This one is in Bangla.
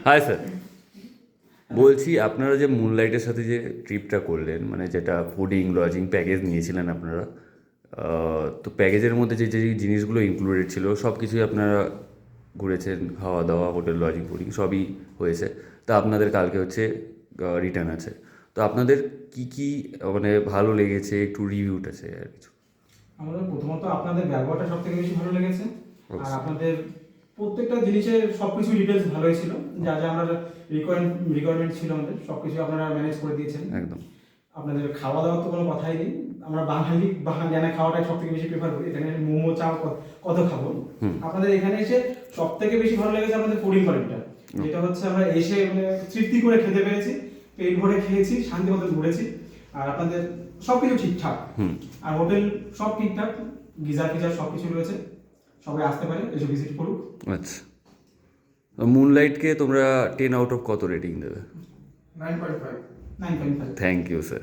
হাই স্যার, বলছি আপনারা যে মুনলাইটের সাথে যে ট্রিপটা করলেন, মানে যেটা ফুডিং লজিং প্যাকেজ নিয়েছিলেন আপনারা, তো প্যাকেজের মধ্যে যে যে জিনিসগুলো ইনক্লুডেড ছিল সব কিছুই আপনারা ঘুরেছেন, খাওয়া দাওয়া, হোটেল লজিং ফুডিং সবই হয়েছে। তা আপনাদের কালকে হচ্ছে রিটার্ন আছে। তো আপনাদের কি কি মানে ভালো লেগেছে, একটু রিভিউটা আছে আর কিছু। আমাদের প্রথমত আপনাদের ব্যবহারটা সব থেকে বেশি ভালো লেগেছে। আর আচ্ছা। আপনাদের প্রত্যেকটা জিনিসের সব কিছু ডিটেলস ভালোই ছিল, যা যা আমরা রিকোয়ারমেন্ট ছিল আমাদের সব কিছু আপনারা ম্যানেজ করে দিয়েছেন। একদম। আপনাদের খাওয়া দাওয়ার তো কোনো কথাই নেই। আমরা বাঙালিয়ানা খাওয়াটাই সব থেকে বেশি প্রেফার করি। এখানে মোমো চাও কত খাবো। আপনাদের এখানে এসে সব থেকে বেশি ভালো লেগেছে আমাদের ফুডিং কোয়ালিটিটা, যেটা হচ্ছে আমরা এসে মানে তৃপ্তি করে খেতে পেরেছি, পেট ভরে খেয়েছি, শান্তি মতো ঘুরেছি। আর আপনাদের সব কিছু ঠিকঠাক। আর হোটেল সব ঠিকঠাক, গিজার ফিজার সব কিছু রয়েছে, সবাই আসতে পারে, এসে ভিজিট করুক। আচ্ছা, মুনলাইটকে তোমরা 10 আউট অফ কত রেটিং দেবে? 9.5। 9.5। Thank you sir.